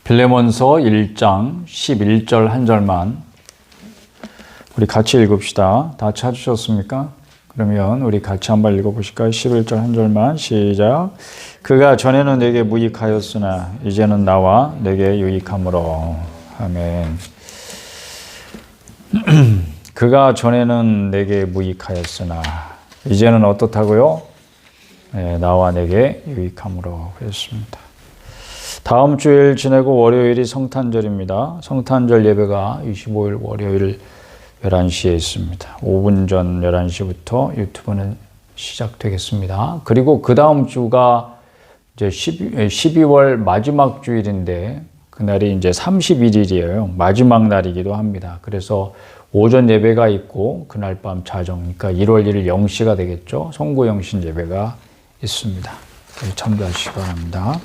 빌레몬서 1장 11절 한 절만 우리 같이 읽읍시다. 다 찾으셨습니까? 그러면 우리 같이 한번 읽어보실까요? 11절 한 절만 시작. 그가 전에는 내게 무익하였으나 이제는 나와 내게 유익함으로. 아멘. 그가 전에는 내게 무익하였으나 이제는 어떻다고요? 네, 나와 내게 유익함으로 했습니다. 다음 주일 지내고 월요일이 성탄절입니다. 성탄절 예배가 25일 월요일 11시에 있습니다. 5분 전 11시부터 유튜브는 시작되겠습니다. 그리고 그 다음 주가 이제 12월 마지막 주일인데 그날이 이제 31일이에요. 마지막 날이기도 합니다. 그래서 오전 예배가 있고 그날 밤 자정, 그러니까 1월 1일 0시가 되겠죠. 송구 영신 예배가 있습니다. 참조하시기 바랍니다.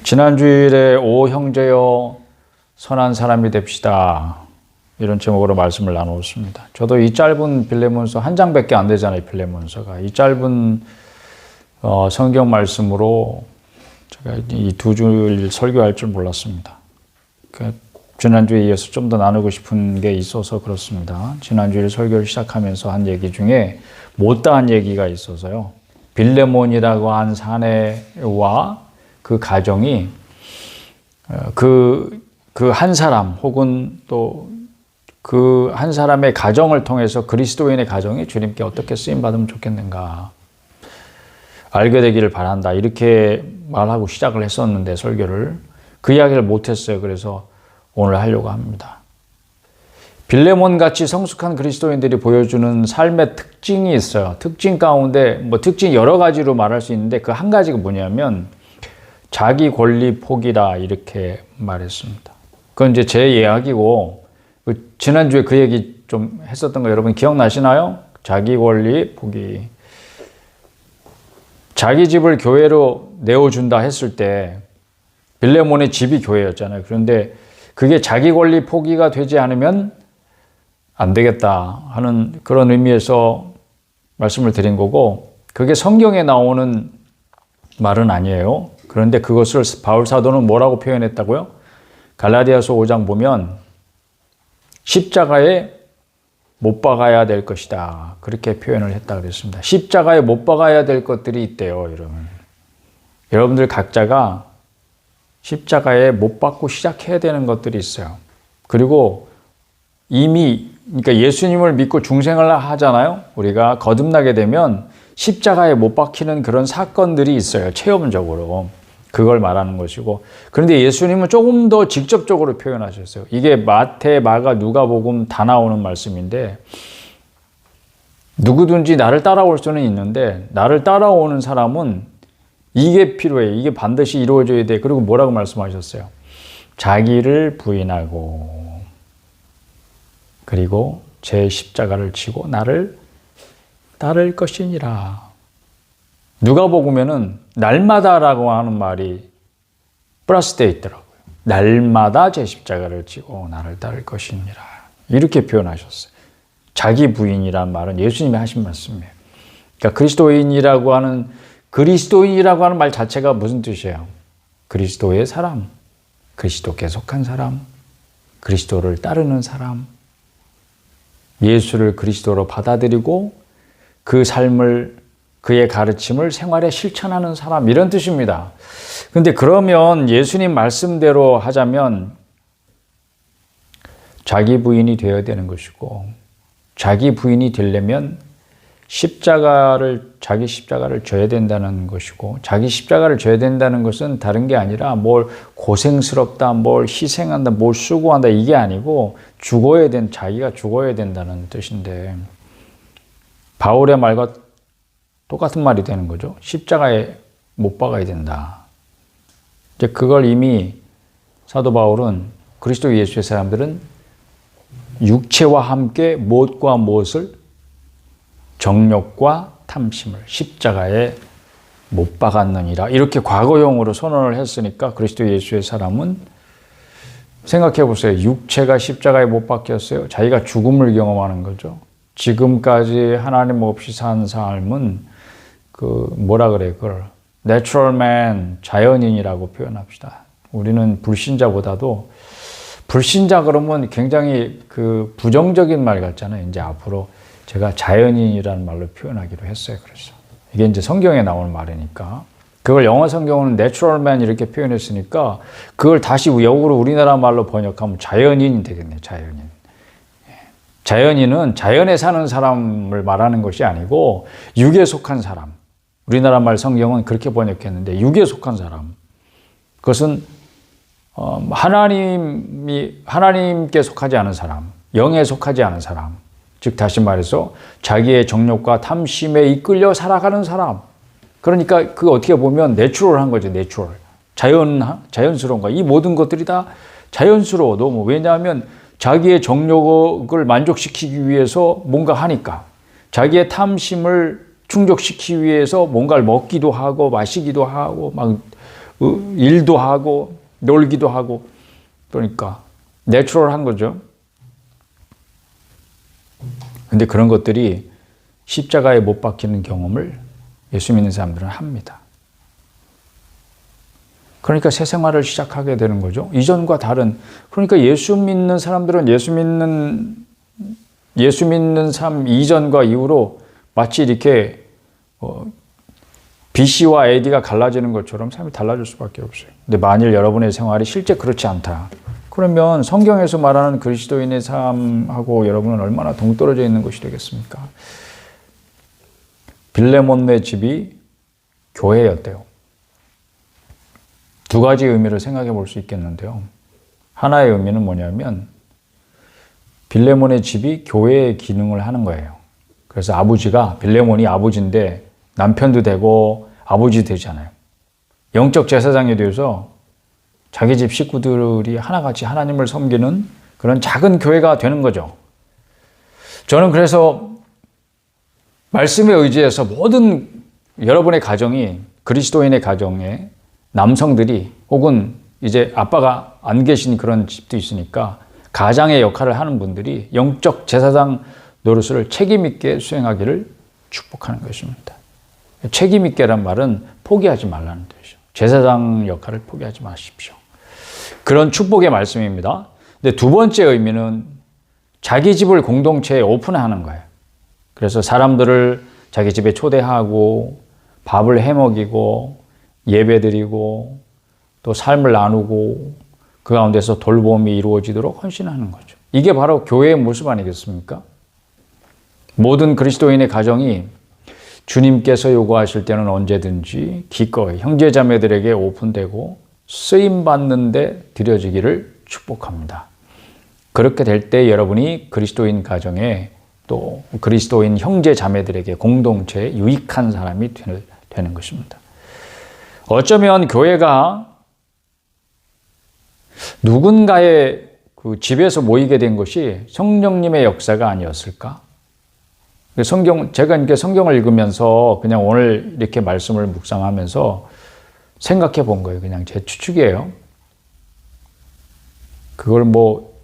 지난 주일에 오 형제여 선한 사람이 됩시다. 이런 제목으로 말씀을 나누었습니다. 저도 이 짧은 빌레몬서 한 장밖에 안 되잖아요. 빌레몬서가 이 짧은 성경 말씀으로 제가 이 두 줄 설교할 줄 몰랐습니다. 지난주에 이어서 좀 더 나누고 싶은 게 있어서 그렇습니다. 지난주에 설교를 시작하면서 한 얘기 중에 못다한 얘기가 있어서요. 빌레몬이라고 한 사내와 그 가정이 그 한 사람 혹은 또 그 한 사람의 가정을 통해서 그리스도인의 가정이 주님께 어떻게 쓰임받으면 좋겠는가 알게 되기를 바란다 이렇게 말하고 시작을 했었는데 설교를 그 이야기를 못했어요. 그래서 오늘 하려고 합니다. 빌레몬같이 성숙한 그리스도인들이 보여주는 삶의 특징이 있어요. 특징 가운데 특징 여러 가지로 말할 수 있는데 그 한 가지가 뭐냐면 자기 권리 포기다 이렇게 말했습니다. 그건 이제 제 이야기고 지난주에 그 얘기 좀 했었던 거 여러분 기억나시나요? 자기 권리 포기. 자기 집을 교회로 내어준다 했을 때 빌레몬의 집이 교회였잖아요. 그런데 그게 자기 권리 포기가 되지 않으면 안 되겠다 하는 그런 의미에서 말씀을 드린 거고 그게 성경에 나오는 말은 아니에요. 그런데 그것을 바울 사도는 뭐라고 표현했다고요? 갈라디아서 5장 보면 십자가에 못 박아야 될 것이다. 그렇게 표현을 했다 그랬습니다. 십자가에 못 박아야 될 것들이 있대요, 여러분. 여러분들 각자가 십자가에 못 박고 시작해야 되는 것들이 있어요. 그리고 이미 그러니까 예수님을 믿고 중생을 하잖아요. 우리가 거듭나게 되면 십자가에 못 박히는 그런 사건들이 있어요. 체험적으로. 그걸 말하는 것이고 그런데 예수님은 조금 더 직접적으로 표현하셨어요. 이게 마태, 마가, 누가복음 다 나오는 말씀인데 누구든지 나를 따라올 수는 있는데 나를 따라오는 사람은 이게 필요해. 이게 반드시 이루어져야 돼. 그리고 뭐라고 말씀하셨어요? 자기를 부인하고 그리고 제 십자가를 지고 나를 따를 것이니라. 누가복음에는 날마다라고 하는 말이 플러스 되어 있더라고요. 날마다 제 십자가를 지고 나를 따를 것이니라. 이렇게 표현하셨어요. 자기 부인이란 말은 예수님이 하신 말씀이에요. 그러니까 그리스도인이라고 하는 말 자체가 무슨 뜻이에요? 그리스도의 사람, 그리스도께 속한 사람, 그리스도를 따르는 사람, 예수를 그리스도로 받아들이고 그 삶을 그의 가르침을 생활에 실천하는 사람 이런 뜻입니다. 근데 그러면 예수님 말씀대로 하자면 자기 부인이 되어야 되는 것이고 자기 부인이 되려면 자기 십자가를 져야 된다는 것이고 자기 십자가를 져야 된다는 것은 다른 게 아니라 뭘 고생스럽다, 뭘 희생한다, 뭘 수고한다 이게 아니고 자기가 죽어야 된다는 뜻인데 바울의 말과 똑같은 말이 되는 거죠. 십자가에 못 박아야 된다. 이제 그걸 이미 사도 바울은 그리스도 예수의 사람들은 육체와 함께 못과 못을 정욕과 탐심을 십자가에 못 박았느니라. 이렇게 과거형으로 선언을 했으니까 그리스도 예수의 사람은 생각해 보세요. 육체가 십자가에 못 박혔어요. 자기가 죽음을 경험하는 거죠. 지금까지 하나님 없이 산 삶은 그걸 natural man, 자연인이라고 표현합시다. 우리는 불신자보다도 불신자 그러면 굉장히 그 부정적인 말 같잖아요. 이제 앞으로 제가 자연인이라는 말로 표현하기로 했어요. 그래서 이게 이제 성경에 나오는 말이니까 그걸 영어 성경은 natural man 이렇게 표현했으니까 그걸 다시 역으로 우리나라 말로 번역하면 자연인이 되겠네요. 자연인. 자연인은 자연에 사는 사람을 말하는 것이 아니고 육에 속한 사람. 우리나라 말 성경은 그렇게 번역했는데 육에 속한 사람. 그것은 하나님께 속하지 않은 사람, 영에 속하지 않은 사람. 즉 다시 말해서 자기의 정욕과 탐심에 이끌려 살아가는 사람. 그러니까 그 어떻게 보면 내추럴한 거죠. 내추럴. 자연스러운 거. 이 모든 것들이 다 자연스러워. 너무. 왜냐하면 자기의 정욕을 만족시키기 위해서 뭔가 하니까. 자기의 탐심을 충족시키기 위해서 뭔가를 먹기도 하고 마시기도 하고 막 일도 하고 놀기도 하고 그러니까 내추럴한 거죠. 근데 그런 것들이 십자가에 못 박히는 경험을 예수 믿는 사람들은 합니다. 그러니까 새 생활을 시작하게 되는 거죠. 이전과 다른. 그러니까 예수 믿는 사람들은 예수 믿는 삶 이전과 이후로 마치 이렇게 BC와 AD가 갈라지는 것처럼 삶이 달라질 수밖에 없어요. 근데 만일 여러분의 생활이 실제 그렇지 않다. 그러면 성경에서 말하는 그리스도인의 삶하고 여러분은 얼마나 동떨어져 있는 것이 되겠습니까? 빌레몬네 집이 교회였대요. 두 가지 의미를 생각해 볼 수 있겠는데요. 하나의 의미는 뭐냐면 빌레몬의 집이 교회의 기능을 하는 거예요. 그래서 아버지가 빌레몬이 아버지인데 남편도 되고 아버지 되잖아요. 영적 제사장이 되어서 자기 집 식구들이 하나같이 하나님을 섬기는 그런 작은 교회가 되는 거죠. 저는 그래서 말씀에 의지해서 모든 여러분의 가정이 그리스도인의 가정에 남성들이 혹은 이제 아빠가 안 계신 그런 집도 있으니까 가장의 역할을 하는 분들이 영적 제사장 노릇을 책임 있게 수행하기를 축복하는 것입니다. 책임 있게란 말은 포기하지 말라는 뜻이죠. 제사장 역할을 포기하지 마십시오. 그런 축복의 말씀입니다. 근데 두 번째 의미는 자기 집을 공동체에 오픈하는 거예요. 그래서 사람들을 자기 집에 초대하고 밥을 해먹이고 예배드리고 또 삶을 나누고 그 가운데서 돌봄이 이루어지도록 헌신하는 거죠. 이게 바로 교회의 모습 아니겠습니까? 모든 그리스도인의 가정이 주님께서 요구하실 때는 언제든지 기꺼이 형제자매들에게 오픈되고 쓰임받는 데 드려지기를 축복합니다. 그렇게 될 때 여러분이 그리스도인 가정에 또 그리스도인 형제자매들에게 공동체에 유익한 사람이 되는 것입니다. 어쩌면 교회가 누군가의 그 집에서 모이게 된 것이 성령님의 역사가 아니었을까? 제가 이렇게 성경을 읽으면서 그냥 오늘 이렇게 말씀을 묵상하면서 생각해 본 거예요. 그냥 제 추측이에요. 그걸 뭐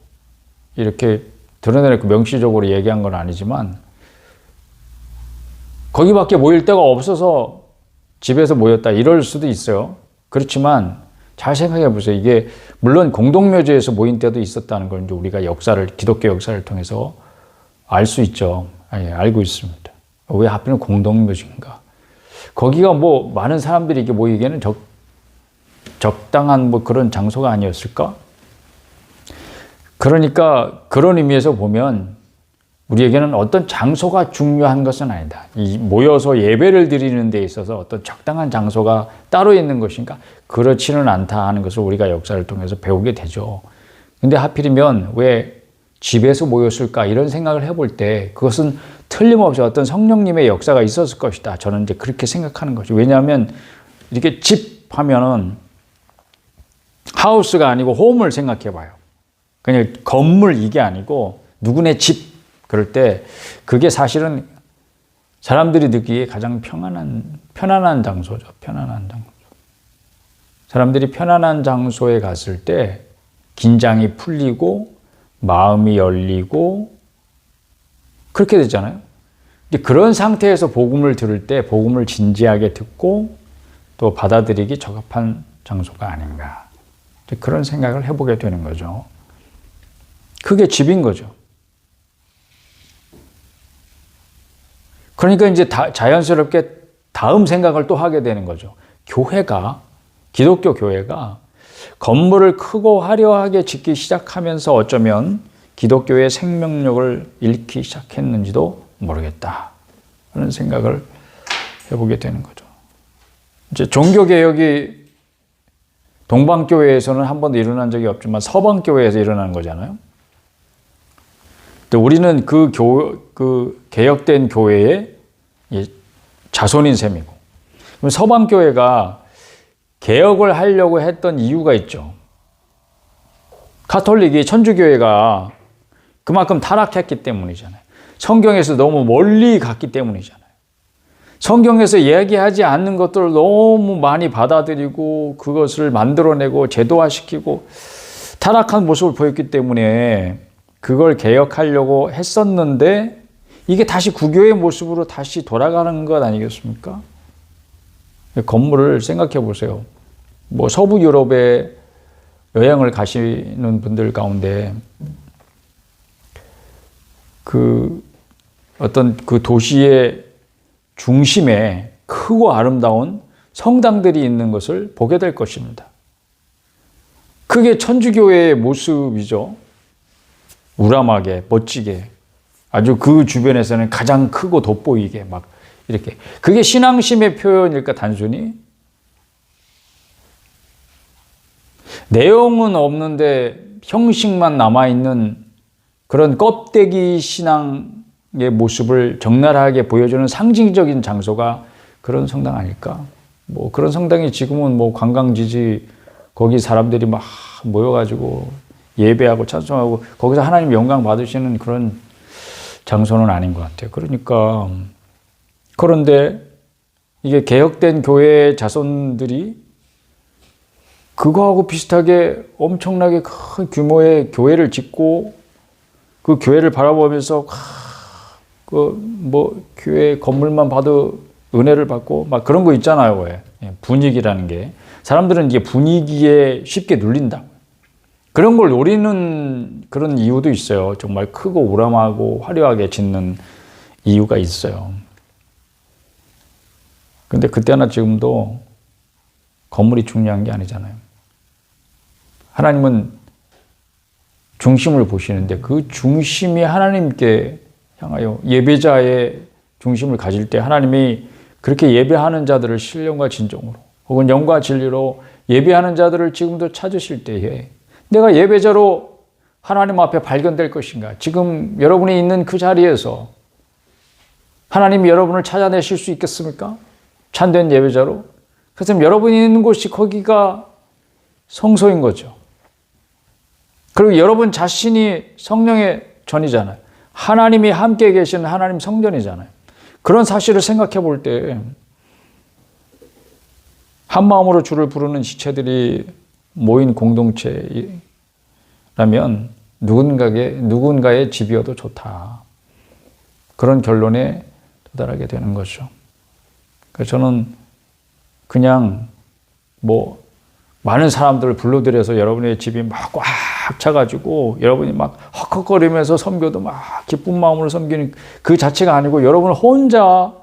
이렇게 드러내놓고 명시적으로 얘기한 건 아니지만 거기밖에 모일 데가 없어서 집에서 모였다 이럴 수도 있어요. 그렇지만 잘 생각해 보세요. 이게 물론 공동묘지에서 모인 때도 있었다는 걸 이제 우리가 기독교 역사를 통해서 알 수 있죠. 알고 있습니다. 왜 하필은 공동묘지인가? 거기가 뭐 많은 사람들이 이렇게 모이기에는 적당한 뭐 그런 장소가 아니었을까? 그러니까 그런 의미에서 보면 우리에게는 어떤 장소가 중요한 것은 아니다. 이 모여서 예배를 드리는 데 있어서 어떤 적당한 장소가 따로 있는 것인가? 그렇지는 않다 하는 것을 우리가 역사를 통해서 배우게 되죠. 근데 하필이면 왜 집에서 모였을까? 이런 생각을 해볼 때 그것은 틀림없이 어떤 성령님의 역사가 있었을 것이다. 저는 이제 그렇게 생각하는 거죠. 왜냐하면 이렇게 집 하면은 하우스가 아니고 홈을 생각해 봐요. 그냥 건물 이게 아니고 누구네 집 그럴 때 그게 사실은 사람들이 듣기에 가장 편안한 장소죠. 편안한 장소. 사람들이 편안한 장소에 갔을 때 긴장이 풀리고 마음이 열리고 그렇게 되잖아요. 근데 그런 상태에서 복음을 들을 때 복음을 진지하게 듣고 또 또 받아들이기 적합한 장소가 아닌가. 그런 생각을 해보게 되는 거죠. 그게 집인 거죠. 그러니까 이제 자연스럽게 다음 생각을 또 하게 되는 거죠. 기독교 교회가 건물을 크고 화려하게 짓기 시작하면서 어쩌면 기독교의 생명력을 잃기 시작했는지도 모르겠다 하는 생각을 해보게 되는 거죠. 이제 종교개혁이 동방교회에서는 한 번도 일어난 적이 없지만 서방교회에서 일어나는 거잖아요. 근데 우리는 그 개혁된 교회의 자손인 셈이고, 그럼 서방교회가 개혁을 하려고 했던 이유가 있죠. 가톨릭이 천주교회가 그만큼 타락했기 때문이잖아요. 성경에서 너무 멀리 갔기 때문이잖아요. 성경에서 이야기하지 않는 것들을 너무 많이 받아들이고 그것을 만들어내고 제도화시키고 타락한 모습을 보였기 때문에 그걸 개혁하려고 했었는데 이게 다시 구교의 모습으로 다시 돌아가는 것 아니겠습니까? 건물을 생각해 보세요. 뭐 서부 유럽에 여행을 가시는 분들 가운데 어떤 그 도시의 중심에 크고 아름다운 성당들이 있는 것을 보게 될 것입니다. 그게 천주교의 모습이죠. 우람하게, 멋지게, 아주 그 주변에서는 가장 크고 돋보이게 막 이렇게. 그게 신앙심의 표현일까, 단순히? 내용은 없는데 형식만 남아있는 그런 껍데기 신앙의 모습을 적나라하게 보여주는 상징적인 장소가 그런 성당 아닐까? 뭐 그런 성당이 지금은 뭐 관광지지, 거기 사람들이 막 모여가지고 예배하고 찬송하고 거기서 하나님 영광 받으시는 그런 장소는 아닌 것 같아요. 그런데 이게 개혁된 교회의 자손들이 그거하고 비슷하게 엄청나게 큰 규모의 교회를 짓고 그 교회를 바라보면서 교회 건물만 봐도 은혜를 받고 막 그런 거 있잖아요. 왜? 분위기라는 게. 사람들은 이게 분위기에 쉽게 눌린다. 그런 걸 노리는 그런 이유도 있어요. 정말 크고 우람하고 화려하게 짓는 이유가 있어요. 근데 그때나 지금도 건물이 중요한 게 아니잖아요. 하나님은 중심을 보시는데 그 중심이 하나님께 향하여 예배자의 중심을 가질 때 하나님이 그렇게 예배하는 자들을 신령과 진정으로 혹은 영과 진리로 예배하는 자들을 지금도 찾으실 때에 내가 예배자로 하나님 앞에 발견될 것인가? 지금 여러분이 있는 그 자리에서 하나님이 여러분을 찾아내실 수 있겠습니까? 참된 예배자로? 그래서 여러분이 있는 곳이 거기가 성소인 거죠. 그리고 여러분 자신이 성령의 전이잖아요. 하나님이 함께 계시는 하나님 성전이잖아요. 그런 사실을 생각해 볼 때 한 마음으로 주를 부르는 지체들이 모인 공동체라면 누군가의 집이어도 좋다. 그런 결론에 도달하게 되는 거죠. 그래서 저는 그냥 많은 사람들을 불러들여서 여러분의 집이 막 꽉 차가지고 여러분이 막 헉헉거리면서 섬겨도 막 기쁜 마음으로 섬기는 그 자체가 아니고 여러분 혼자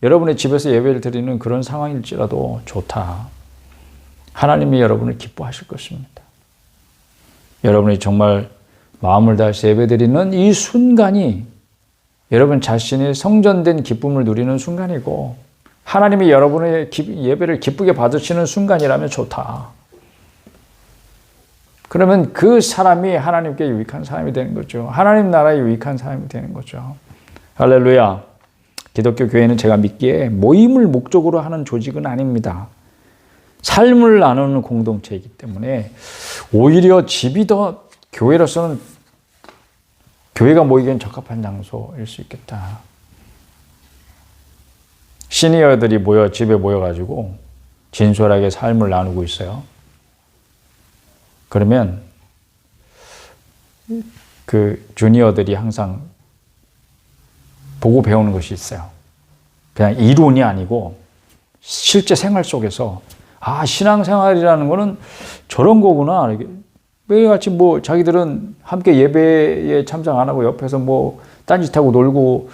여러분의 집에서 예배를 드리는 그런 상황일지라도 좋다. 하나님이 여러분을 기뻐하실 것입니다. 여러분이 정말 마음을 다해서 예배드리는 이 순간이 여러분 자신이 성전된 기쁨을 누리는 순간이고 하나님이 여러분의 예배를 기쁘게 받으시는 순간이라면 좋다. 그러면 그 사람이 하나님께 유익한 사람이 되는 거죠. 하나님 나라에 유익한 사람이 되는 거죠. 할렐루야. 기독교 교회는 제가 믿기에 모임을 목적으로 하는 조직은 아닙니다. 삶을 나누는 공동체이기 때문에 오히려 집이 더 교회로서는 교회가 모이기엔 적합한 장소일 수 있겠다. 시니어들이 집에 모여가지고 진솔하게 삶을 나누고 있어요. 그러면 그 주니어들이 항상 보고 배우는 것이 있어요. 그냥 이론이 아니고 실제 생활 속에서 신앙생활이라는 거는 저런 거구나. 매일같이 자기들은 함께 예배에 참석 안 하고 옆에서 딴짓하고 놀고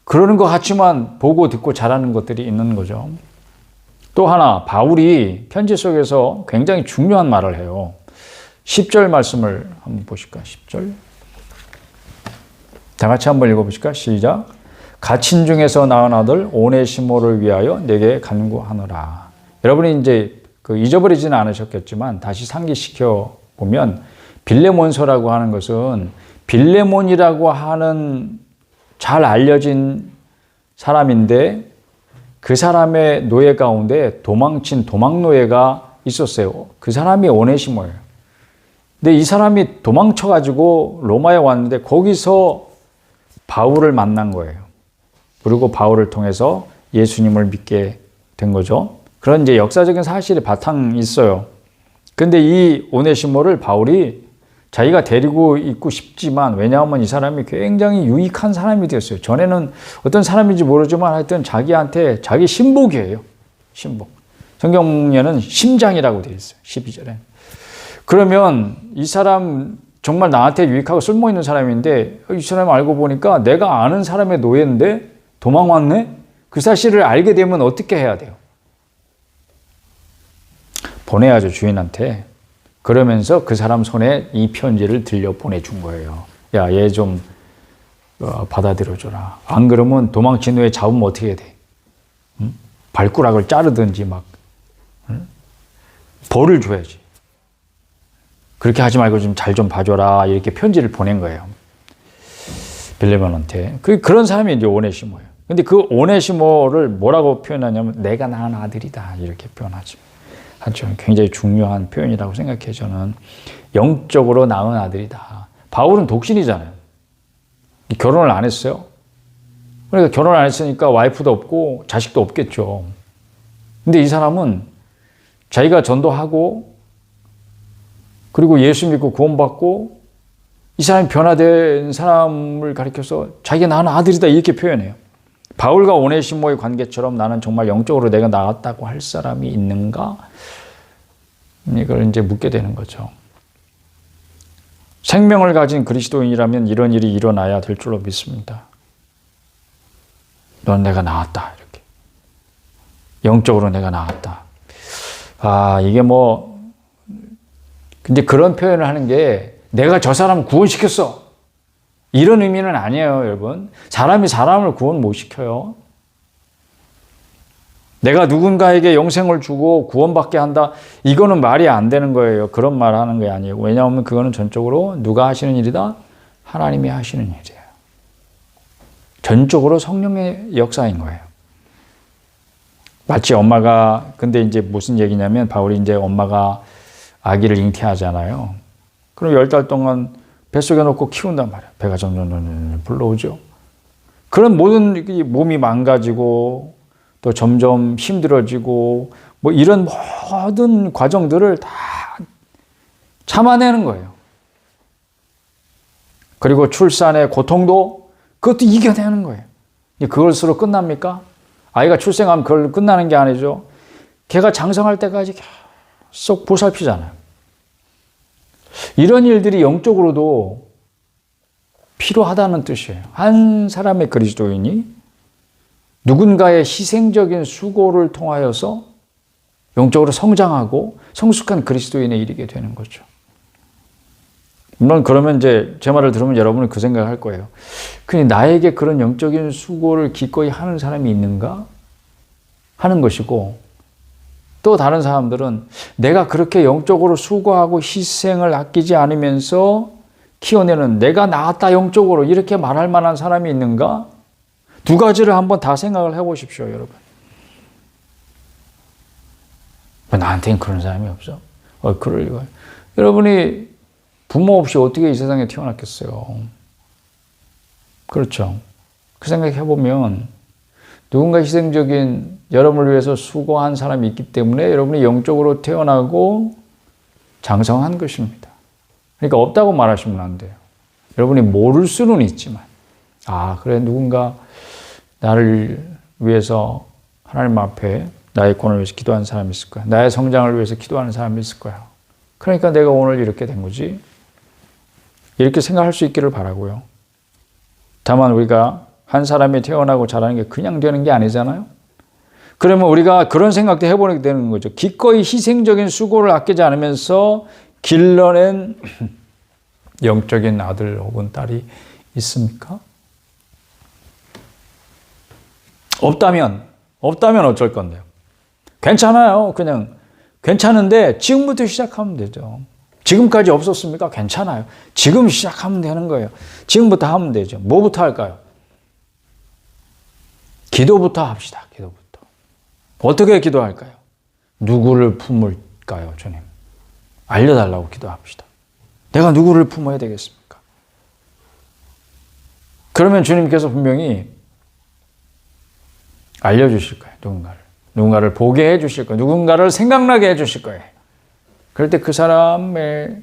그러는 것 같지만 보고 듣고 잘하는 것들이 있는 거죠. 또 하나, 바울이 편지 속에서 굉장히 중요한 말을 해요. 10절 말씀을 한번 보실까요? 10절. 다 같이 한번 읽어보실까요? 시작. 갇힌 중에서 낳은 아들 오네시모를 위하여 내게 간구하노라. 여러분이 이제 잊어버리지는 않으셨겠지만 다시 상기시켜 보면 빌레몬서라고 하는 것은 빌레몬이라고 하는 잘 알려진 사람인데 그 사람의 노예 가운데 도망친 도망노예가 있었어요. 그 사람이 오네시모예요. 근데 이 사람이 도망쳐가지고 로마에 왔는데 거기서 바울을 만난 거예요. 그리고 바울을 통해서 예수님을 믿게 된 거죠. 그런 이제 역사적인 사실이 바탕이 있어요. 근데 이 오네시모를 바울이 자기가 데리고 있고 싶지만 왜냐하면 이 사람이 굉장히 유익한 사람이 되었어요. 전에는 어떤 사람인지 모르지만 하여튼 자기한테 자기 신복이에요. 신복. 성경에는 심장이라고 되어 있어요. 12절에. 그러면 이 사람 정말 나한테 유익하고 쓸모있는 사람인데 이 사람 알고 보니까 내가 아는 사람의 노예인데 도망왔네? 그 사실을 알게 되면 어떻게 해야 돼요? 보내야죠, 주인한테. 그러면서 그 사람 손에 이 편지를 들려 보내준 거예요. 야, 얘 좀 받아들여줘라. 안 그러면 도망친 후에 잡으면 어떻게 돼? 응? 발가락을 자르든지 응? 벌을 줘야지. 그렇게 하지 말고 좀 잘 좀 봐줘라. 이렇게 편지를 보낸 거예요. 빌레몬한테. 그런 사람이 이제 오네시모예요. 근데 그 오네시모를 뭐라고 표현하냐면 내가 낳은 아들이다. 이렇게 표현하죠. 굉장히 중요한 표현이라고 생각해요. 저는 영적으로 낳은 아들이다. 바울은 독신이잖아요. 결혼을 안 했어요. 그러니까 결혼을 안 했으니까 와이프도 없고 자식도 없겠죠. 근데 이 사람은 자기가 전도하고 그리고 예수 믿고 구원받고 이 사람이 변화된 사람을 가리켜서 자기가 낳은 아들이다 이렇게 표현해요. 바울과 오네시모의 관계처럼 나는 정말 영적으로 내가 나았다고 할 사람이 있는가? 이걸 이제 묻게 되는 거죠. 생명을 가진 그리스도인이라면 이런 일이 일어나야 될 줄로 믿습니다. 넌 내가 나았다. 이렇게. 영적으로 내가 나았다. 이게 근데 그런 표현을 하는 게 내가 저 사람 구원시켰어. 이런 의미는 아니에요, 여러분. 사람이 사람을 구원 못 시켜요. 내가 누군가에게 영생을 주고 구원받게 한다. 이거는 말이 안 되는 거예요. 그런 말 하는 게 아니에요. 왜냐하면 그거는 전적으로 누가 하시는 일이다? 하나님이 하시는 일이에요. 전적으로 성령의 역사인 거예요. 마치 엄마가, 근데 이제 무슨 얘기냐면 바울이 이제 엄마가 아기를 잉태하잖아요. 그럼 10달 동안 뱃속에 놓고 키운단 말이에요. 배가 점점 불러오죠. 그런 모든 몸이 망가지고 또 점점 힘들어지고 이런 모든 과정들을 다 참아내는 거예요. 그리고 출산의 고통도 그것도 이겨내는 거예요. 그것으로 끝납니까? 아이가 출생하면 그걸 끝나는 게 아니죠. 걔가 장성할 때까지 계속 보살피잖아요. 이런 일들이 영적으로도 필요하다는 뜻이에요. 한 사람의 그리스도인이 누군가의 희생적인 수고를 통하여서 영적으로 성장하고 성숙한 그리스도인에 이르게 되는 거죠. 물론 그러면 이제 제 말을 들으면 여러분은 그 생각을 할 거예요. 근데 나에게 그런 영적인 수고를 기꺼이 하는 사람이 있는가? 하는 것이고, 또 다른 사람들은 내가 그렇게 영적으로 수고하고 희생을 아끼지 않으면서 키워내는 내가 나았다 영적으로 이렇게 말할 만한 사람이 있는가? 두 가지를 한번 다 생각을 해보십시오, 여러분. 왜 나한테는 그런 사람이 없어? 그럴 리가. 여러분이 부모 없이 어떻게 이 세상에 태어났겠어요? 그렇죠. 그 생각해보면 누군가 희생적인 여러분을 위해서 수고한 사람이 있기 때문에 여러분이 영적으로 태어나고 장성한 것입니다. 그러니까 없다고 말하시면 안 돼요. 여러분이 모를 수는 있지만, 그래, 누군가 나를 위해서 하나님 앞에 나의 구원을 위해서 기도하는 사람이 있을 거야. 나의 성장을 위해서 기도하는 사람이 있을 거야. 그러니까 내가 오늘 이렇게 된 거지. 이렇게 생각할 수 있기를 바라고요. 다만 우리가 한 사람이 태어나고 자라는 게 그냥 되는 게 아니잖아요. 그러면 우리가 그런 생각도 해보게 되는 거죠. 기꺼이 희생적인 수고를 아끼지 않으면서 길러낸 영적인 아들 혹은 딸이 있습니까? 없다면 어쩔 건데요? 괜찮아요. 그냥 괜찮은데 지금부터 시작하면 되죠. 지금까지 없었습니까? 괜찮아요. 지금 시작하면 되는 거예요. 지금부터 하면 되죠. 뭐부터 할까요? 기도부터 합시다. 기도부터. 어떻게 기도할까요? 누구를 품을까요, 주님? 알려달라고 기도합시다. 내가 누구를 품어야 되겠습니까? 그러면 주님께서 분명히 알려주실 거예요. 누군가를 보게 해주실 거예요. 누군가를 생각나게 해주실 거예요. 그럴 때 그 사람의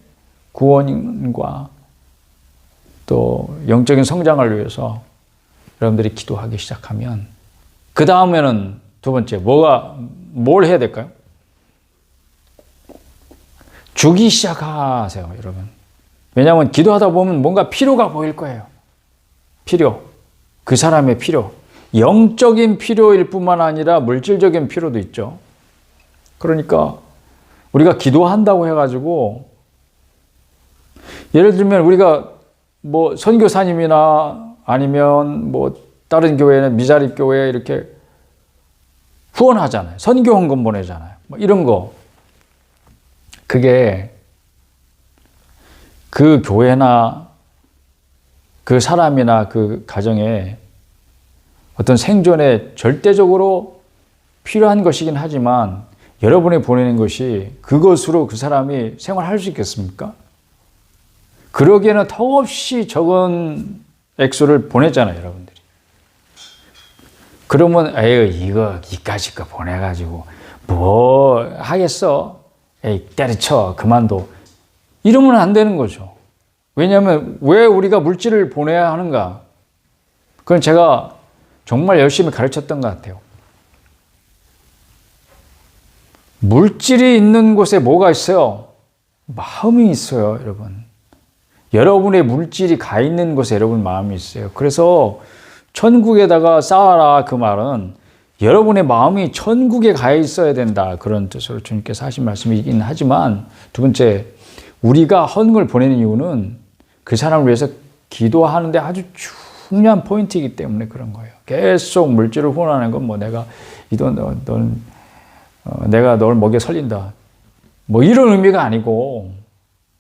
구원과 또 영적인 성장을 위해서 여러분들이 기도하기 시작하면 그 다음에는 두 번째 뭘 해야 될까요? 주기 시작하세요, 여러분. 왜냐하면 기도하다 보면 뭔가 필요가 보일 거예요. 그 사람의 필요. 영적인 필요일 뿐만 아니라 물질적인 필요도 있죠. 그러니까 우리가 기도한다고 해가지고 예를 들면 우리가 뭐 선교사님이나 아니면 뭐 다른 교회는 미자립 교회에 이렇게 후원하잖아요. 선교 헌금 보내잖아요. 뭐 이런 거. 그게 그 교회나 그 사람이나 그 가정에 어떤 생존에 절대적으로 필요한 것이긴 하지만 여러분이 보내는 것이 그것으로 그 사람이 생활할 수 있겠습니까? 그러기에는 턱없이 적은 액수를 보냈잖아요, 여러분들이. 그러면 이거 이까짓 거 보내가지고 뭐 하겠어? 때려쳐 그만둬. 이러면 안 되는 거죠. 왜냐하면 왜 우리가 물질을 보내야 하는가? 그건 제가 정말 열심히 가르쳤던 것 같아요. 물질이 있는 곳에 뭐가 있어요? 마음이 있어요, 여러분. 여러분의 물질이 가 있는 곳에 여러분 마음이 있어요. 그래서 천국에다가 쌓아라 그 말은 여러분의 마음이 천국에 가 있어야 된다. 그런 뜻으로 주님께서 하신 말씀이긴 하지만 두 번째, 우리가 헌금을 보내는 이유는 그 사람을 위해서 기도하는데 아주 중요한 포인트이기 때문에 그런 거예요. 계속 물질을 후원하는 건 뭐 내가 내가 널 먹여 살린다. 뭐 이런 의미가 아니고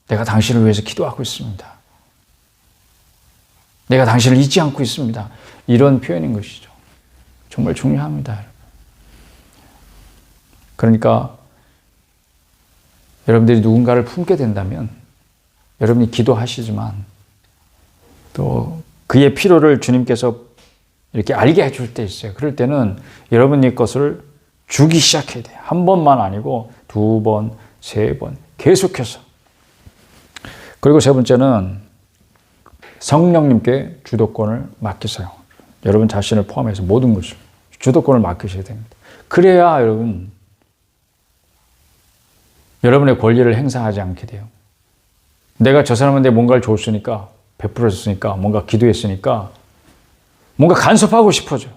내가 당신을 위해서 기도하고 있습니다. 내가 당신을 잊지 않고 있습니다. 이런 표현인 것이죠. 정말 중요합니다. 그러니까 여러분들이 누군가를 품게 된다면 여러분이 기도하시지만 또 그의 필요를 주님께서 이렇게 알게 해줄 때 있어요. 그럴 때는 여러분의 것을 주기 시작해야 돼요. 한 번만 아니고 두 번, 세 번 계속해서. 그리고 세 번째는 성령님께 주도권을 맡기세요. 여러분 자신을 포함해서 모든 것을 주도권을 맡기셔야 됩니다. 그래야 여러분의 권리를 행사하지 않게 돼요. 내가 저 사람한테 뭔가를 줬으니까, 베풀었으니까, 뭔가 기도했으니까 뭔가 간섭하고 싶어져.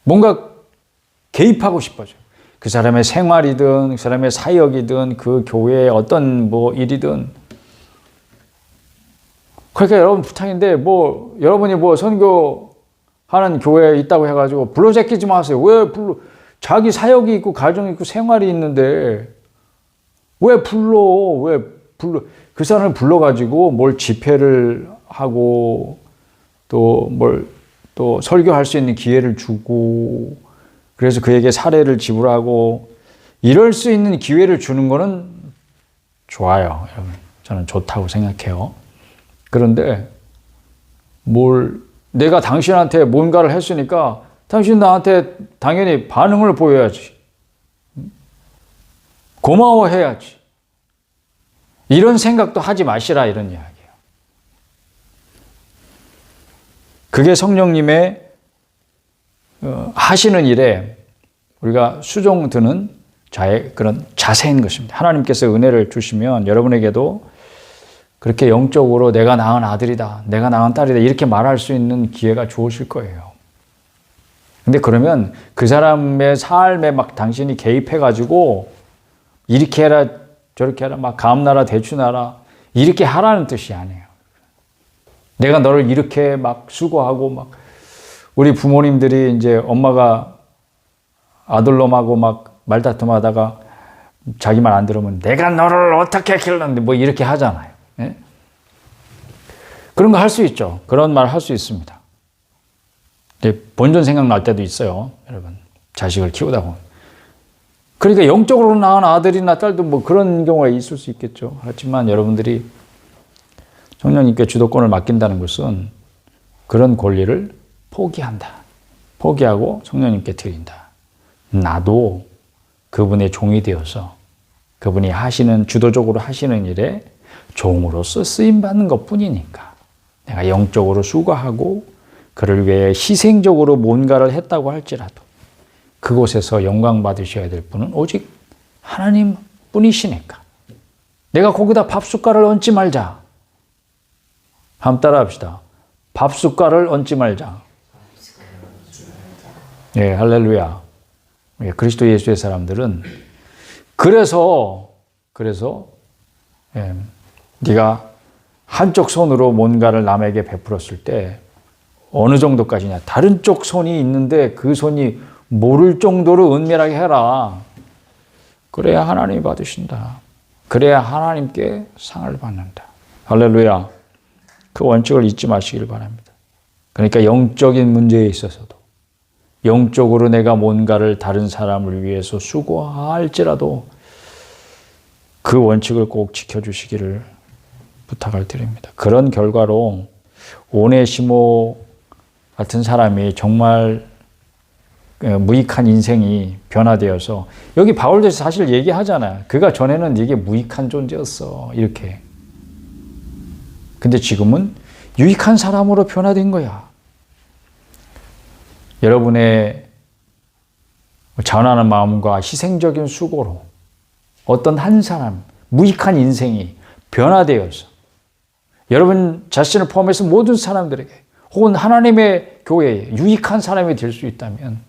뭔가 개입하고 싶어져. 그 사람의 생활이든, 그 사람의 사역이든, 그 교회의 어떤 일이든. 그러니까 여러분 부탁인데, 여러분이 선교하는 교회에 있다고 해가지고 불러제끼지 마세요. 왜 자기 사역이 있고, 가정이 있고, 생활이 있는데, 왜 불러? 그 사람을 불러가지고 뭘 집회를 하고, 또 설교할 수 있는 기회를 주고, 그래서 그에게 사례를 지불하고, 이럴 수 있는 기회를 주는 거는 좋아요, 여러분. 저는 좋다고 생각해요. 그런데 내가 당신한테 뭔가를 했으니까 당신 나한테 당연히 반응을 보여야지. 고마워해야지. 이런 생각도 하지 마시라, 이런 이야기예요. 그게 성령님의 하시는 일에 우리가 수종 드는 자의 그런 자세인 것입니다. 하나님께서 은혜를 주시면 여러분에게도 그렇게 영적으로 내가 낳은 아들이다, 내가 낳은 딸이다 이렇게 말할 수 있는 기회가 주어질 거예요. 근데 그러면 그 사람의 삶에 막 당신이 개입해가지고 이렇게 해라 저렇게 해라 막 감나라 대추나라 이렇게 하라는 뜻이 아니에요. 내가 너를 이렇게 막 수고하고 막 우리 부모님들이 이제 엄마가 아들놈하고 막 말다툼하다가 자기 말 안 들으면 내가 너를 어떻게 길렀는데 뭐 이렇게 하잖아요. 예? 그런 거 할 수 있죠. 그런 말 할 수 있습니다. 본전 생각날 때도 있어요. 여러분 자식을 키우다 보면. 그러니까 영적으로 낳은 아들이나 딸도 뭐 그런 경우가 있을 수 있겠죠. 하지만 여러분들이 성령님께 주도권을 맡긴다는 것은 그런 권리를 포기한다. 포기하고 성령님께 드린다. 나도 그분의 종이 되어서 그분이 하시는 주도적으로 하시는 일에 종으로서 쓰임받는 것뿐이니까 내가 영적으로 수고하고 그를 위해 희생적으로 뭔가를 했다고 할지라도 그곳에서 영광 받으셔야 될 분은 오직 하나님 뿐이시니까 내가 거기다 밥숟가락을 얹지 말자. 한번 따라 합시다. 밥숟가락을 얹지 말자. 예, 할렐루야. 예, 그리스도 예수의 사람들은 그래서 예, 네가 한쪽 손으로 뭔가를 남에게 베풀었을 때 어느 정도까지냐. 다른 쪽 손이 있는데 그 손이 모를 정도로 은밀하게 해라. 그래야 하나님이 받으신다. 그래야 하나님께 상을 받는다. 할렐루야. 그 원칙을 잊지 마시길 바랍니다. 그러니까 영적인 문제에 있어서도 영적으로 내가 뭔가를 다른 사람을 위해서 수고할지라도 그 원칙을 꼭 지켜주시기를 부탁을 드립니다. 그런 결과로 오네시모 같은 사람이 정말 무익한 인생이 변화되어서 여기 바울도 사실 얘기하잖아요. 그가 전에는 이게 무익한 존재였어. 이렇게. 근데 지금은 유익한 사람으로 변화된 거야. 여러분의 자원하는 마음과 희생적인 수고로 어떤 한 사람, 무익한 인생이 변화되어서 여러분 자신을 포함해서 모든 사람들에게 혹은 하나님의 교회에 유익한 사람이 될 수 있다면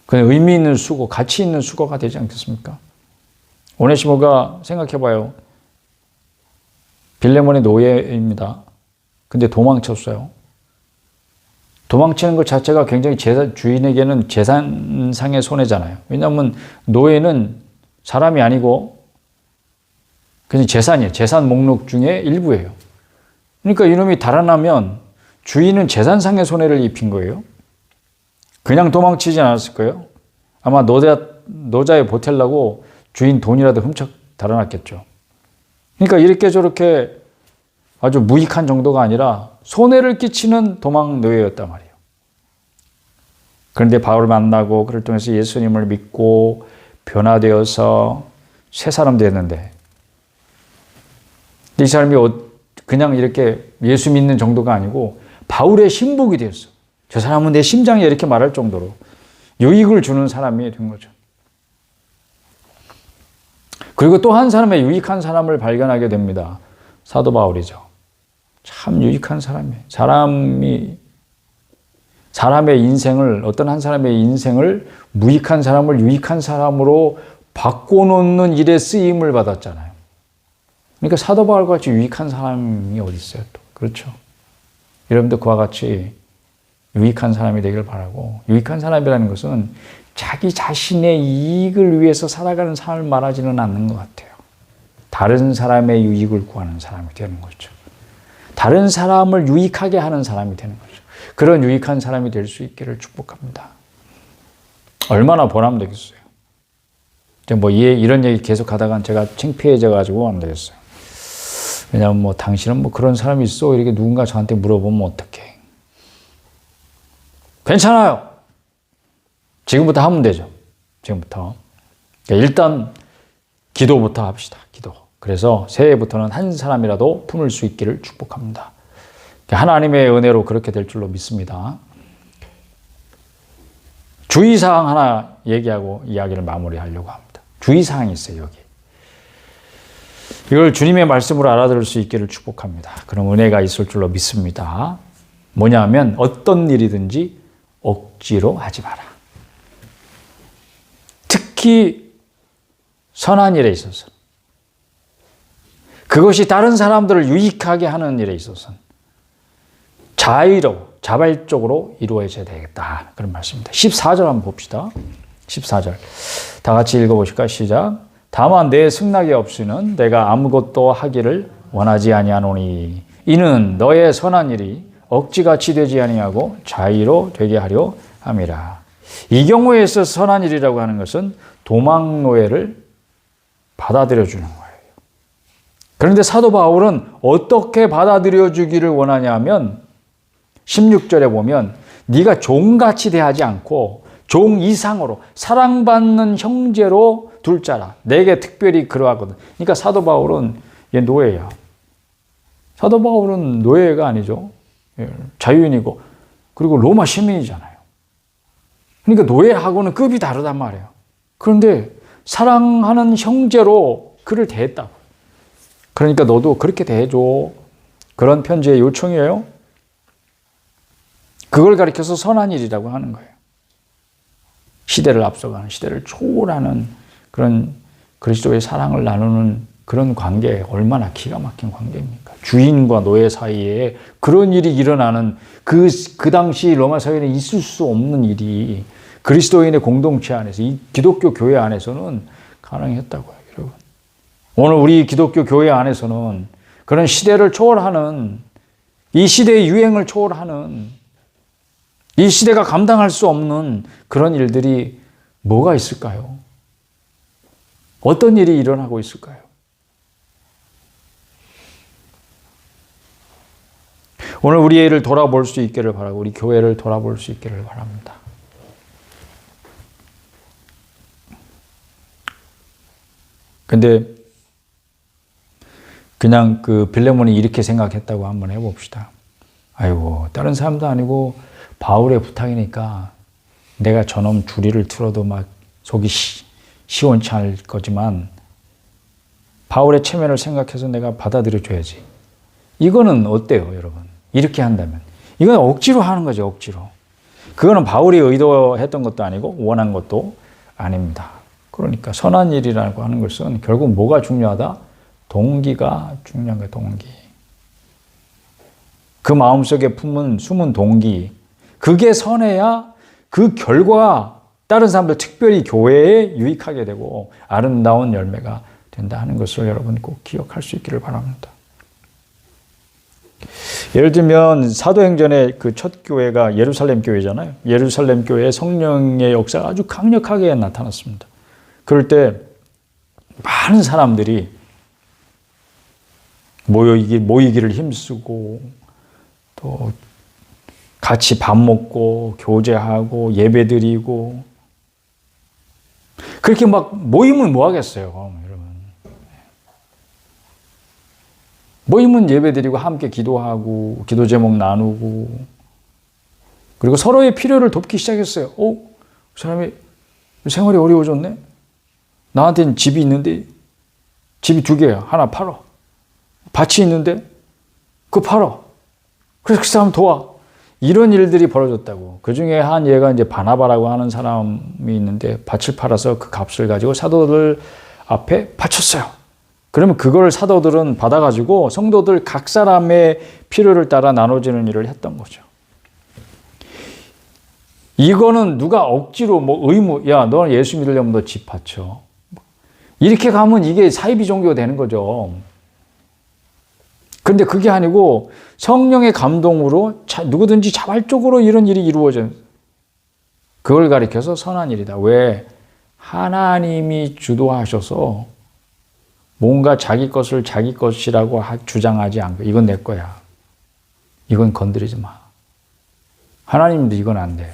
그냥 의미 있는 수고, 가치 있는 수고가 되지 않겠습니까? 오네시모가 생각해봐요. 빌레몬의 노예입니다. 근데 도망쳤어요. 도망치는 것 자체가 굉장히 주인에게는 재산상의 손해잖아요. 왜냐하면 노예는 사람이 아니고 그냥 재산이에요. 재산 목록 중에 일부예요. 그러니까 이놈이 달아나면 주인은 재산상의 손해를 입힌 거예요. 그냥 도망치지 않았을 거예요. 아마 노자에 보태려고 주인 돈이라도 훔쳐 달아났겠죠. 그러니까 이렇게 저렇게 아주 무익한 정도가 아니라 손해를 끼치는 도망 노예였단 말이에요. 그런데 바울을 만나고 그를 통해서 예수님을 믿고 변화되어서 새 사람 됐는데 이 사람이 그냥 이렇게 예수 믿는 정도가 아니고 바울의 신복이 되었어. 저 사람은 내 심장에 이렇게 말할 정도로 유익을 주는 사람이 된 거죠. 그리고 또 한 사람의 유익한 사람을 발견하게 됩니다. 사도 바울이죠. 참 유익한 사람이에요. 사람의 인생을, 어떤 한 사람의 인생을 무익한 사람을 유익한 사람으로 바꿔놓는 일에 쓰임을 받았잖아요. 그러니까 사도 바울과 같이 유익한 사람이 어디 있어요, 또. 그렇죠. 여러분도 그와 같이 유익한 사람이 되길 바라고, 유익한 사람이라는 것은 자기 자신의 이익을 위해서 살아가는 삶을 말하지는 않는 것 같아요. 다른 사람의 유익을 구하는 사람이 되는 거죠. 다른 사람을 유익하게 하는 사람이 되는 거죠. 그런 유익한 사람이 될 수 있기를 축복합니다. 얼마나 보람 되겠어요. 이런 얘기 계속 하다가 제가 창피해져가지고 안 되겠어요. 왜냐하면 당신은 그런 사람이 있어. 이렇게 누군가 저한테 물어보면 어떡해. 괜찮아요. 지금부터 하면 되죠. 지금부터. 일단 기도부터 합시다. 기도. 그래서 새해부터는 한 사람이라도 품을 수 있기를 축복합니다. 하나님의 은혜로 그렇게 될 줄로 믿습니다. 주의사항 하나 얘기하고 이야기를 마무리하려고 합니다. 주의사항이 있어요, 여기. 이걸 주님의 말씀으로 알아들을 수 있기를 축복합니다. 그럼 은혜가 있을 줄로 믿습니다. 뭐냐면 어떤 일이든지 억지로 하지 마라. 특히 선한 일에 있어서, 그것이 다른 사람들을 유익하게 하는 일에 있어서는 자발적으로 이루어져야 되겠다. 그런 말씀입니다. 14절 한번 봅시다. 14절. 다 같이 읽어보실까요? 시작. 다만 내 승낙이 없이는 내가 아무것도 하기를 원하지 아니하노니 이는 너의 선한 일이 억지같이 되지 아니하고 자의로 되게 하려 함이라. 이 경우에 있어서 선한 일이라고 하는 것은 도망 노예를 받아들여 주는 거예요. 그런데 사도 바울은 어떻게 받아들여 주기를 원하냐면 16절에 보면 네가 종같이 대하지 않고 종 이상으로 사랑받는 형제로 둘 자라. 내게 특별히 그러하거든. 그러니까 사도 바울은 얘 노예야. 사도 바울은 노예가 아니죠. 자유인이고 그리고 로마 시민이잖아요. 그러니까 노예하고는 급이 다르단 말이에요. 그런데 사랑하는 형제로 그를 대했다고. 그러니까 너도 그렇게 대해줘. 그런 편지의 요청이에요. 그걸 가리켜서 선한 일이라고 하는 거예요. 시대를 앞서가는, 시대를 초월하는 그런 그리스도의 사랑을 나누는 그런 관계, 얼마나 기가 막힌 관계입니까? 주인과 노예 사이에 그런 일이 일어나는 그 당시 로마 사회에는 있을 수 없는 일이 그리스도인의 공동체 안에서, 이 기독교 교회 안에서는 가능했다고요, 여러분. 오늘 우리 기독교 교회 안에서는 그런 시대를 초월하는, 이 시대의 유행을 초월하는, 이 시대가 감당할 수 없는 그런 일들이 뭐가 있을까요? 어떤 일이 일어나고 있을까요? 오늘 우리 애를 돌아볼 수 있기를 바라고 우리 교회를 돌아볼 수 있기를 바랍니다. 근데 그냥 그 빌레몬이 이렇게 생각했다고 한번 해봅시다. 아이고, 다른 사람도 아니고 바울의 부탁이니까 내가 저놈 주리를 틀어도 막 속이 시원치 않을 거지만 바울의 체면을 생각해서 내가 받아들여줘야지. 이거는 어때요, 여러분? 이렇게 한다면. 이건 억지로 하는 거죠, 억지로. 그거는 바울이 의도했던 것도 아니고 원한 것도 아닙니다. 그러니까 선한 일이라고 하는 것은 결국 뭐가 중요하다? 동기가 중요한 거예요, 동기. 그 마음속에 숨은 동기. 그게 선해야 그 결과가 다른 사람들, 특별히 교회에 유익하게 되고 아름다운 열매가 된다 하는 것을 여러분 꼭 기억할 수 있기를 바랍니다. 예를 들면 사도행전의 그 첫 교회가 예루살렘 교회잖아요. 예루살렘 교회에 성령의 역사가 아주 강력하게 나타났습니다. 그럴 때 많은 사람들이 모이기를 힘쓰고 또 같이 밥 먹고 교제하고 예배드리고 그렇게 막 모이면 뭐 하겠어요, 여러분. 모이면 예배드리고 함께 기도하고 기도 제목 나누고 그리고 서로의 필요를 돕기 시작했어요. 그 사람이 생활이 어려워졌네. 나한테는 집이 있는데 집이 2개야. 하나 팔어. 밭이 있는데 그거 팔어. 그래서 그 사람 도와. 이런 일들이 벌어졌다고. 그 중에 한 얘가 이제 바나바라고 하는 사람이 있는데 밭을 팔아서 그 값을 가지고 사도들 앞에 바쳤어요. 그러면 그걸 사도들은 받아가지고 성도들 각 사람의 필요를 따라 나눠주는 일을 했던 거죠. 이거는 누가 억지로 의무, 야, 너 예수 믿으려면 너 집 바쳐. 이렇게 가면 이게 사이비 종교가 되는 거죠. 그런데 그게 아니고 성령의 감동으로 누구든지 자발적으로 이런 일이 이루어져요. 그걸 가리켜서 선한 일이다. 왜? 하나님이 주도하셔서 뭔가 자기 것을 자기 것이라고 주장하지 않고 이건 내 거야. 이건 건드리지 마. 하나님도 이건 안 돼.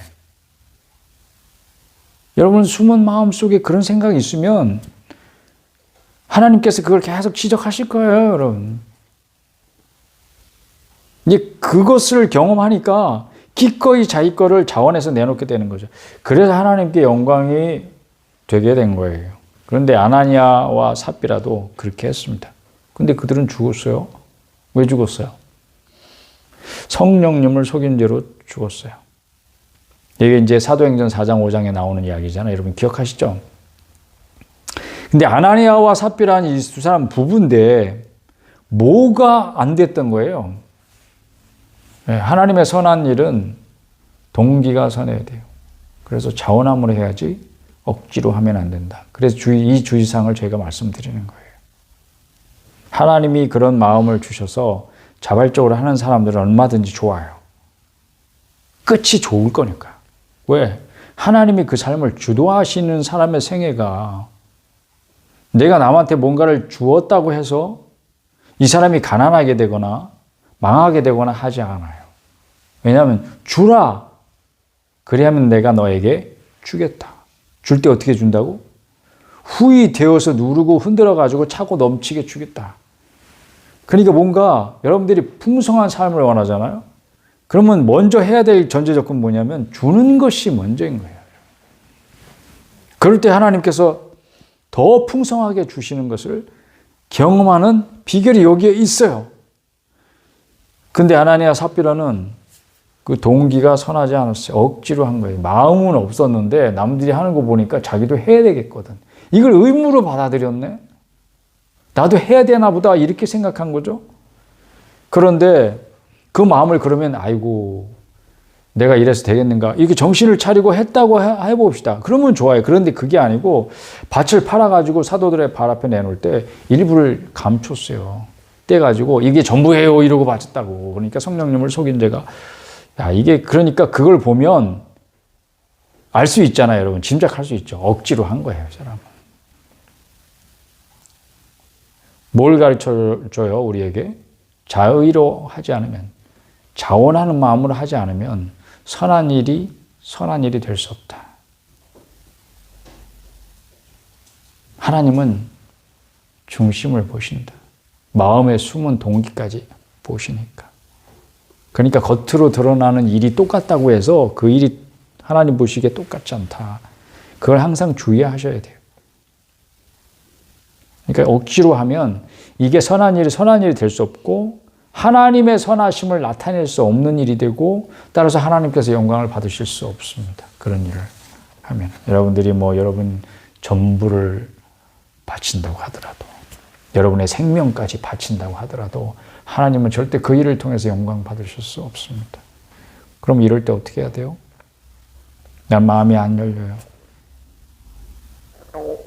여러분 숨은 마음속에 그런 생각이 있으면 하나님께서 그걸 계속 지적하실 거예요, 여러분. 이제 그것을 경험하니까 기꺼이 자기 거를 자원해서 내놓게 되는 거죠. 그래서 하나님께 영광이 되게 된 거예요. 그런데 아나니아와 삽비라도 그렇게 했습니다. 근데 그들은 죽었어요. 왜 죽었어요? 성령님을 속인 죄로 죽었어요. 이게 이제 사도행전 4장 5장에 나오는 이야기잖아요. 여러분 기억하시죠? 근데 아나니아와 삽비라는 이 두 사람 부부인데 뭐가 안 됐던 거예요? 하나님의 선한 일은 동기가 선해야 돼요. 그래서 자원함으로 해야지 억지로 하면 안 된다. 그래서 이 주의사항을 저희가 말씀드리는 거예요. 하나님이 그런 마음을 주셔서 자발적으로 하는 사람들은 얼마든지 좋아요. 끝이 좋을 거니까. 왜? 하나님이 그 삶을 주도하시는 사람의 생애가 내가 남한테 뭔가를 주었다고 해서 이 사람이 가난하게 되거나 망하게 되거나 하지 않아요. 왜냐하면 주라. 그래야면 내가 너에게 주겠다. 줄 때 어떻게 준다고? 후이 되어서 누르고 흔들어가지고 차고 넘치게 주겠다. 그러니까 뭔가 여러분들이 풍성한 삶을 원하잖아요. 그러면 먼저 해야 될 전제 조건은 뭐냐면 주는 것이 먼저인 거예요. 그럴 때 하나님께서 더 풍성하게 주시는 것을 경험하는 비결이 여기에 있어요. 근데 아나니아 삽비라는 그 동기가 선하지 않았어요. 억지로 한 거예요. 마음은 없었는데 남들이 하는 거 보니까 자기도 해야 되겠거든. 이걸 의무로 받아들였네. 나도 해야 되나 보다 이렇게 생각한 거죠. 그런데 그 마음을 그러면 아이고 내가 이래서 되겠는가 이렇게 정신을 차리고 했다고 해봅시다. 그러면 좋아요. 그런데 그게 아니고 밭을 팔아가지고 사도들의 발 앞에 내놓을 때 일부를 감췄어요. 떼가지고 이게 전부예요 이러고 바쳤다고. 그러니까 성령님을 속인 죄가 야 이게 그러니까 그걸 보면 알 수 있잖아요. 여러분 짐작할 수 있죠. 억지로 한 거예요. 사람은. 뭘 가르쳐줘요 우리에게? 자의로 하지 않으면 자원하는 마음으로 하지 않으면 선한 일이 될 수 없다. 하나님은 중심을 보신다. 마음의 숨은 동기까지 보시니까. 그러니까 겉으로 드러나는 일이 똑같다고 해서 그 일이 하나님 보시기에 똑같지 않다. 그걸 항상 주의하셔야 돼요. 그러니까 억지로 하면 이게 선한 일이 될 수 없고 하나님의 선하심을 나타낼 수 없는 일이 되고 따라서 하나님께서 영광을 받으실 수 없습니다. 그런 일을 하면. 여러분들이 여러분 전부를 바친다고 하더라도 여러분의 생명까지 바친다고 하더라도 하나님은 절대 그 일을 통해서 영광 받으실 수 없습니다. 그럼 이럴 때 어떻게 해야 돼요? 난 마음이 안 열려요.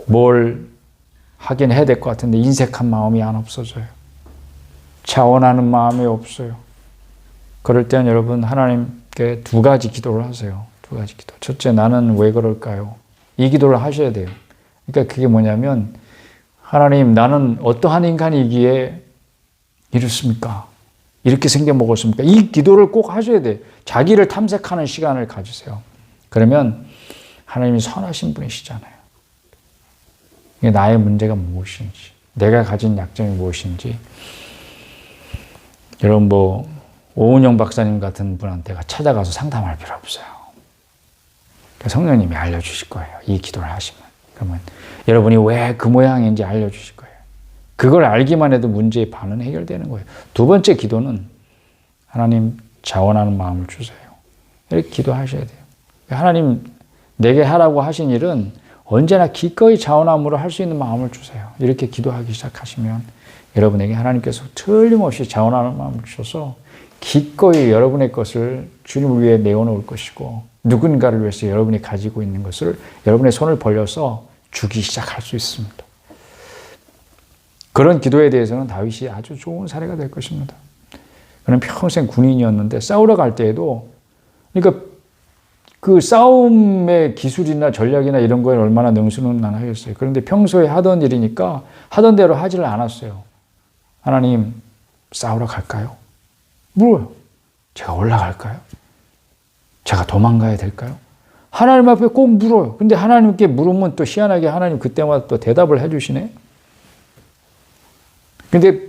뭘 하긴 해야 될 것 같은데 인색한 마음이 안 없어져요. 자원하는 마음이 없어요. 그럴 때는 여러분 하나님께 두 가지 기도를 하세요. 두 가지 기도. 첫째, 나는 왜 그럴까요? 이 기도를 하셔야 돼요. 그러니까 그게 뭐냐면 하나님 나는 어떠한 인간이기에 이렇습니까? 이렇게 생겨먹었습니까? 이 기도를 꼭 하셔야 돼요. 자기를 탐색하는 시간을 가지세요. 그러면 하나님이 선하신 분이시잖아요. 이게 나의 문제가 무엇인지, 내가 가진 약점이 무엇인지. 여러분 오은영 박사님 같은 분한테 찾아가서 상담할 필요 없어요. 성령님이 알려주실 거예요. 이 기도를 하시면. 그러면 여러분이 왜 그 모양인지 알려주실 거예요. 그걸 알기만 해도 문제의 반은 해결되는 거예요. 두 번째 기도는 하나님 자원하는 마음을 주세요. 이렇게 기도하셔야 돼요. 하나님 내게 하라고 하신 일은 언제나 기꺼이 자원함으로 할 수 있는 마음을 주세요. 이렇게 기도하기 시작하시면 여러분에게 하나님께서 틀림없이 자원하는 마음을 주셔서 기꺼이 여러분의 것을 주님을 위해 내어놓을 것이고 누군가를 위해서 여러분이 가지고 있는 것을 여러분의 손을 벌려서 주기 시작할 수 있습니다. 그런 기도에 대해서는 다윗이 아주 좋은 사례가 될 것입니다. 그는 평생 군인이었는데 싸우러 갈 때에도 그러니까 그 싸움의 기술이나 전략이나 이런 거에 얼마나 능수는 안 하겠어요. 그런데 평소에 하던 일이니까 하던 대로 하지를 않았어요. 하나님 싸우러 갈까요? 물어요. 제가 올라갈까요? 제가 도망가야 될까요? 하나님 앞에 꼭 물어요. 근데 하나님께 물으면 또 희한하게 하나님 그때마다 또 대답을 해주시네. 근데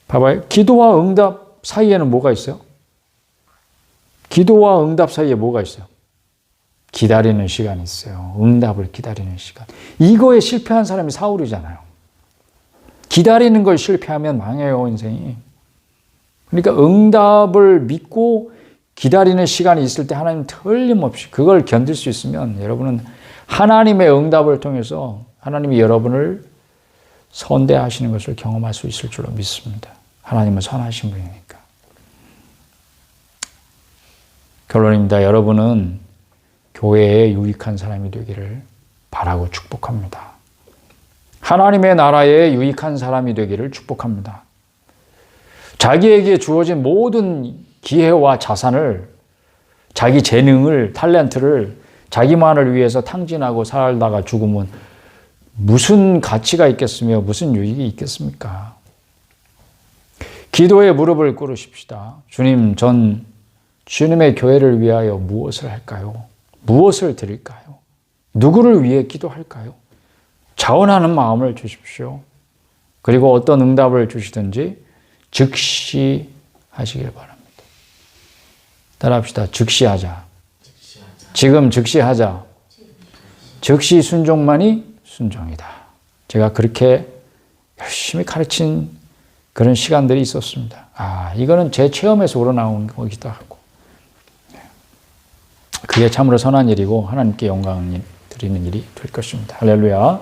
봐봐요. 기도와 응답 사이에는 뭐가 있어요? 기도와 응답 사이에 뭐가 있어요? 기다리는 시간이 있어요. 응답을 기다리는 시간. 이거에 실패한 사람이 사울이잖아요. 기다리는 걸 실패하면 망해요, 인생이. 그러니까 응답을 믿고 기다리는 시간이 있을 때 하나님 틀림없이 그걸 견딜 수 있으면 여러분은 하나님의 응답을 통해서 하나님이 여러분을 선대하시는 것을 경험할 수 있을 줄로 믿습니다. 하나님은 선하신 분이니까. 결론입니다. 여러분은 교회에 유익한 사람이 되기를 바라고 축복합니다. 하나님의 나라에 유익한 사람이 되기를 축복합니다. 자기에게 주어진 모든 기회와 자산을, 자기 재능을, 탤런트를 자기만을 위해서 탕진하고 살다가 죽으면 무슨 가치가 있겠으며 무슨 유익이 있겠습니까? 기도에 무릎을 꿇으십시다. 주님, 전 주님의 교회를 위하여 무엇을 할까요? 무엇을 드릴까요? 누구를 위해 기도할까요? 자원하는 마음을 주십시오. 그리고 어떤 응답을 주시든지 즉시 하시길 바랍니다. 따라합시다. 즉시하자. 지금 즉시하자. 즉시 순종만이 순종이다. 제가 그렇게 열심히 가르친 그런 시간들이 있었습니다. 이거는 제 체험에서 우러나온 거기도 하고. 그게 참으로 선한 일이고 하나님께 영광 드리는 일이 될 것입니다. 할렐루야.